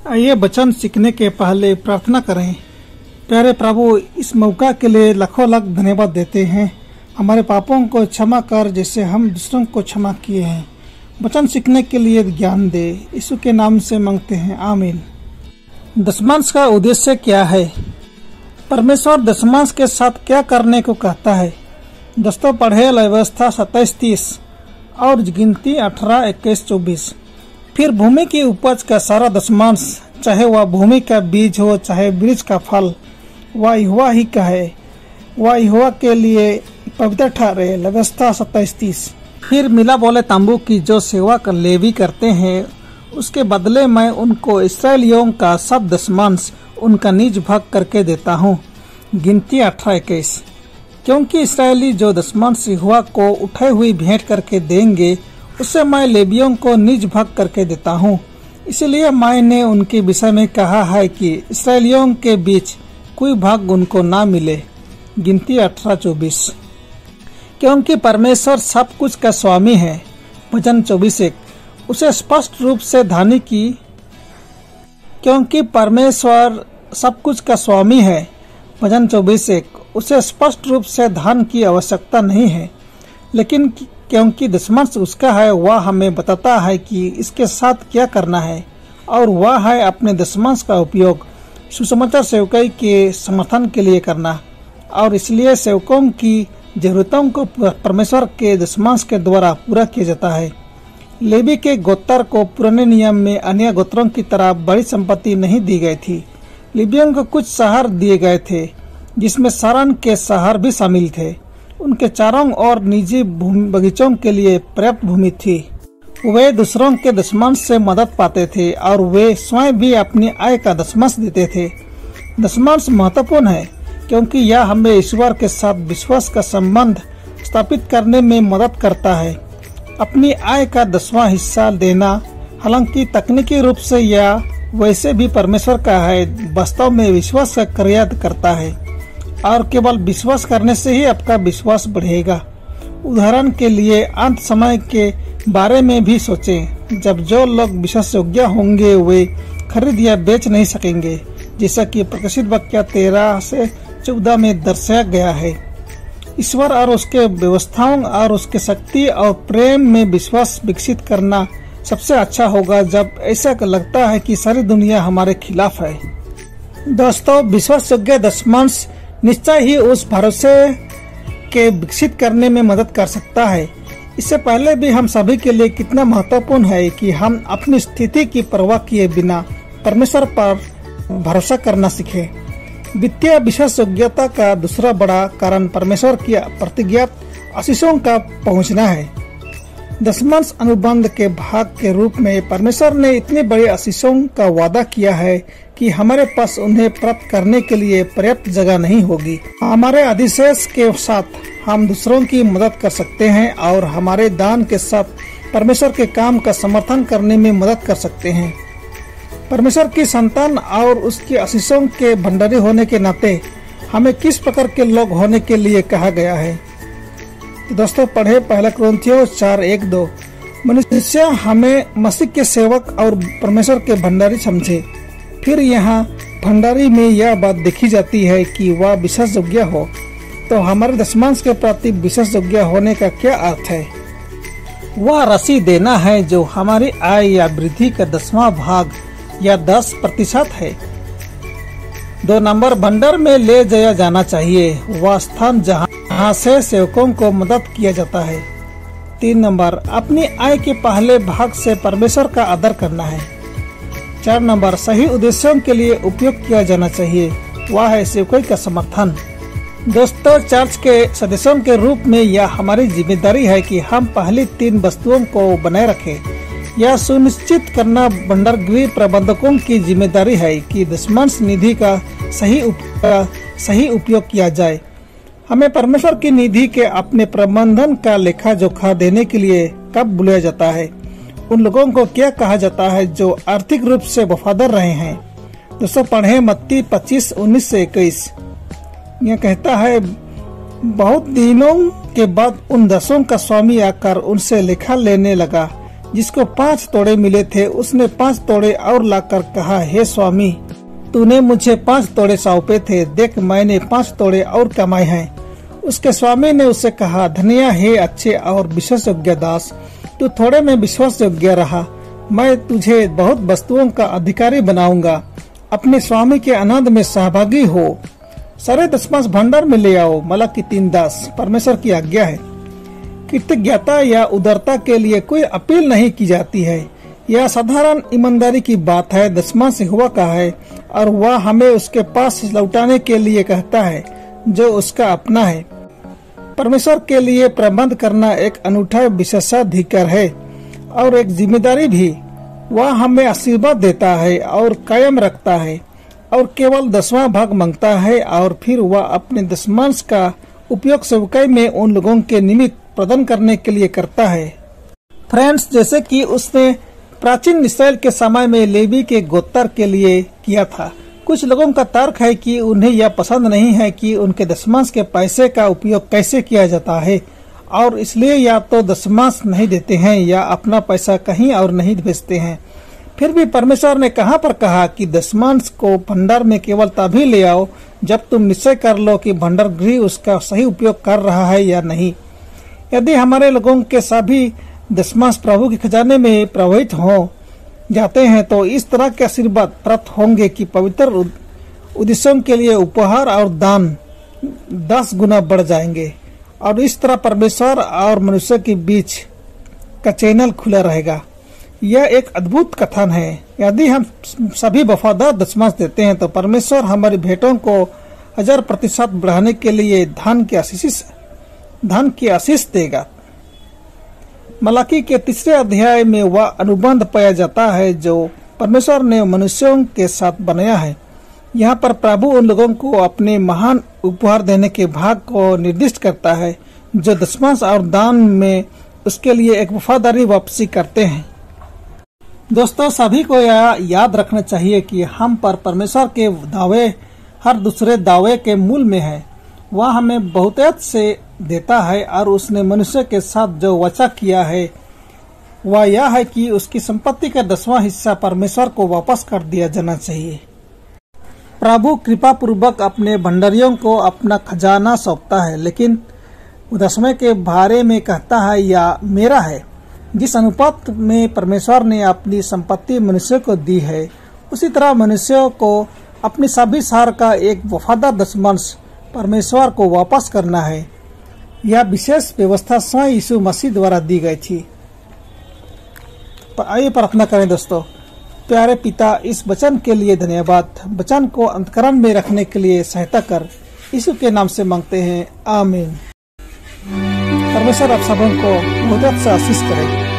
आइए वचन सीखने के पहले प्रार्थना करें। प्यारे प्रभु, इस मौका के लिए लाखों लाख धन्यवाद देते हैं। हमारे पापों को क्षमा कर जैसे हम दूसरों को क्षमा किए हैं। वचन सीखने के लिए ज्ञान दे, यीशु के नाम से मांगते हैं, आमीन। दशमांश का उद्देश्य क्या है? परमेश्वर दशमांश के साथ क्या करने को कहता है? दोस्तों, पढ़े व्यवस्था 27:30 और गिनती 18:21-24। फिर भूमि की उपज का सारा दशमांश, चाहे वह भूमि का बीज हो चाहे वृक्ष का फल, वह यहोवा ही का है, वह यहोवा के लिए पवित्र ठहरे। व्यवस्था 27:30। फिर मिला बोले तंबू की जो सेवा कर लेवी करते हैं, उसके बदले मैं उनको इस्राएलियों का सब दशमांश उनका निज भाग करके देता हूँ। गिनती 18:21। क्योंकि इस्राएली जो दशमांश यहोवा को उठाई हुई भेंट करके देंगे, उससे मैं लेवियों को निज भाग करके देता हूँ। इसलिए मैंने उनके विषय में कहा है कि इस्राएलियों के बीच कोई भाग उनको ना मिले। गिनती 18:24। क्योंकि परमेश्वर सब कुछ का स्वामी है। वचन 24:1। उसे स्पष्ट रूप से धानी की, क्योंकि परमेश्वर सब कुछ का स्वामी है। वचन 24:1। उसे स्पष्ट रूप से धान की आवश्यकता नहीं है, लेकिन क्योंकि दशमांश उसका है, वह हमें बताता है कि इसके साथ क्या करना है, और वह है अपने दशमांश का उपयोग सुसमाचार सेवकाई के समर्थन के लिए करना। और इसलिए सेवकों की जरूरतों को परमेश्वर के दशमांश के द्वारा पूरा किया जाता है। लेवी के गोत्र को पुराने नियम में अन्य गोत्रों की तरह बड़ी संपत्ति नहीं दी गई थी। लेवियों को कुछ शहर दिए गए थे, जिसमें सारण के शहर भी शामिल थे। उनके चारों ओर निजी बगीचों के लिए पर्याप्त भूमि थी। वे दूसरों के दशमांश से मदद पाते थे और वे स्वयं भी अपनी आय का दशमांश देते थे। दशमांश महत्वपूर्ण है क्योंकि यह हमें ईश्वर के साथ विश्वास का संबंध स्थापित करने में मदद करता है। अपनी आय का 10वां हिस्सा देना, हालांकि तकनीकी रूप से यह वैसे भी परमेश्वर का है, वास्तव में विश्वास का क्रिया करता है, और केवल विश्वास करने से ही आपका विश्वास बढ़ेगा। उदाहरण के लिए अंत समय के बारे में भी सोचें। जब जो लोग विश्वास योग्य होंगे वे खरीद या बेच नहीं सकेंगे, जैसा कि प्रकाशित वाक्य 13-14 में दर्शाया गया है। ईश्वर और उसके व्यवस्थाओं और उसके शक्ति और प्रेम में विश्वास विकसित करना सबसे अच्छा होगा जब ऐसा लगता है कि सारी दुनिया हमारे खिलाफ है। दोस्तों, विश्वास योग्य दशमांश निश्चय ही उस भरोसे के विकसित करने में मदद कर सकता है। इससे पहले भी हम सभी के लिए कितना महत्वपूर्ण है कि हम अपनी स्थिति की परवाह किए बिना परमेश्वर पर भरोसा करना सीखें। वित्तीय विश्वास योग्यता का दूसरा बड़ा कारण परमेश्वर की प्रतिज्ञात आशीषों का पहुंचना है। दशमांश अनुबंध के भाग के रूप में परमेश्वर ने इतनी बड़ी आशीषों का वादा किया है कि हमारे पास उन्हें प्राप्त करने के लिए पर्याप्त जगह नहीं होगी। हमारे अधिशेष के साथ हम दूसरों की मदद कर सकते हैं और हमारे दान के साथ परमेश्वर के काम का समर्थन करने में मदद कर सकते हैं। परमेश्वर की संतान और उसकी आशीषों के भंडारी होने के नाते हमें किस प्रकार के लोग होने के लिए कहा गया है? तो दोस्तों, पढ़े 1 कुरिन्थियों 4:1-2। मनुष्य हमें मसीह के सेवक और परमेश्वर के भंडारी समझे। फिर यहाँ भंडारी में यह बात देखी जाती है कि वह विश्वास योग्य हो। तो हमारे दशमांश के प्रति विश्वास योग्य होने का क्या अर्थ है? वह राशि देना है जो हमारी आय या वृद्धि का 10वां भाग या 10% है। 2 नंबर, भंडार में ले जाया जाना चाहिए, वह स्थान जहाँ से सेवकों को मदद किया जाता है। 3 नंबर, अपनी आय के पहले भाग से परमेश्वर का आदर करना है। 4 नंबर, सही उद्देश्यों के लिए उपयोग किया जाना चाहिए, वह है सेवकाई का समर्थन। दोस्तों, चर्च के सदस्यों के रूप में यह हमारी जिम्मेदारी है कि हम पहली 3 वस्तुओं को बनाए रखें। यह सुनिश्चित करना भंडारगृह प्रबंधकों की जिम्मेदारी है कि दशमांश निधि का सही उपयोग किया जाए। हमें परमेश्वर की निधि के अपने प्रबंधन का लेखा जोखा देने के लिए कब बुलाया जाता है? उन लोगों को क्या कहा जाता है जो आर्थिक रूप से वफादार रहे हैं? दोस्तों, पढ़े मत्ती 25:19-21। यह कहता है, बहुत दिनों के बाद उन 10 का स्वामी आकर उनसे लेखा लेने लगा। जिसको 5 तोड़े मिले थे, उसने 5 तोड़े और लाकर कहा, हे स्वामी, तूने मुझे 5 तोड़े सौंपे थे, देख मैंने 5 तोड़े और कमाए हैं। उसके स्वामी ने उससे कहा, धन्य है अच्छे और विश्वास योग्य दास, तू थोड़े में विश्वास योग्य रहा, मैं तुझे बहुत वस्तुओं का अधिकारी बनाऊंगा। अपने स्वामी के आनंद में सहभागी हो। सारे दशमांश भंडार में ले आओ। मलाकी 3:10। परमेश्वर की आज्ञा है। कृतज्ञता या उदारता के लिए कोई अपील नहीं की जाती है। यह साधारण ईमानदारी की बात है। दशमांश यहोवा का है और वह हमें उसके पास लौटाने के लिए कहता है जो उसका अपना है। परमेश्वर के लिए प्रबंध करना एक अनूठा विशेषाधिकार है और एक जिम्मेदारी भी। वह हमें आशीर्वाद देता है और कायम रखता है और केवल 10वां भाग मांगता है और फिर वह अपने दशमांश का उपयोग सेवकाई में उन लोगों के निमित्त प्रदान करने के लिए करता है। फ्रेंड्स, जैसे कि उसने प्राचीन इसराइल के समय में लेवी के गोत्र के लिए किया था। कुछ लोगों का तर्क है कि उन्हें यह पसंद नहीं है कि उनके दशमांश के पैसे का उपयोग कैसे किया जाता है और इसलिए या तो दशमांश नहीं देते हैं या अपना पैसा कहीं और नहीं भेजते हैं। फिर भी परमेश्वर ने कहां पर कहा कि दशमांश को भंडार में केवल तभी ले आओ जब तुम निश्चय कर लो कि भंडार गृह उसका सही उपयोग कर रहा है या नहीं। यदि हमारे लोगों के सभी दशमांश प्रभु के खजाने में प्रवाहित हो जाते हैं तो इस तरह के आशीर्वाद प्राप्त होंगे कि पवित्र उद्देश्यों के लिए उपहार और दान 10 गुना बढ़ जाएंगे और इस तरह परमेश्वर और मनुष्य के बीच का चैनल खुला रहेगा। यह एक अद्भुत कथन है। यदि हम सभी वफादार दशमांश देते हैं तो परमेश्वर हमारी भेंटों को 1000% बढ़ाने के लिए धन की आशीष देगा। मलाकी के 3 अध्याय में वह अनुबंध पाया जाता है जो परमेश्वर ने मनुष्यों के साथ बनाया है। यहाँ पर प्रभु उन लोगों को अपने महान उपहार देने के भाग को निर्दिष्ट करता है जो दशमांश और दान में उसके लिए एक वफादारी वापसी करते हैं। दोस्तों, सभी को यह याद रखना चाहिए कि हम पर परमेश्वर के दावे हर दूसरे दावे के मूल में है। वह हमें बहुतायत से देता है और उसने मनुष्य के साथ जो वाचा किया है वह यह है कि उसकी संपत्ति का 10वां हिस्सा परमेश्वर को वापस कर दिया जाना चाहिए। प्रभु कृपा पूर्वक अपने भंडारियों को अपना खजाना सौंपता है, लेकिन 10वें के बारे में कहता है या मेरा है। जिस अनुपात में परमेश्वर ने अपनी संपत्ति मनुष्य को दी है, उसी तरह मनुष्यों को अपनी सभी सार का एक वफादार दशमांश परमेश्वर को वापस करना है। यह विशेष व्यवस्था स्वयं यीशु मसीह द्वारा दी गई थी। आइए प्रार्थना करें। दोस्तों, प्यारे पिता, इस वचन के लिए धन्यवाद। वचन को अंतःकरण में रखने के लिए सहायता कर, यीशु के नाम से मांगते हैं, आमीन। परमेश्वर आप सबों को बहुत से आशीष करे।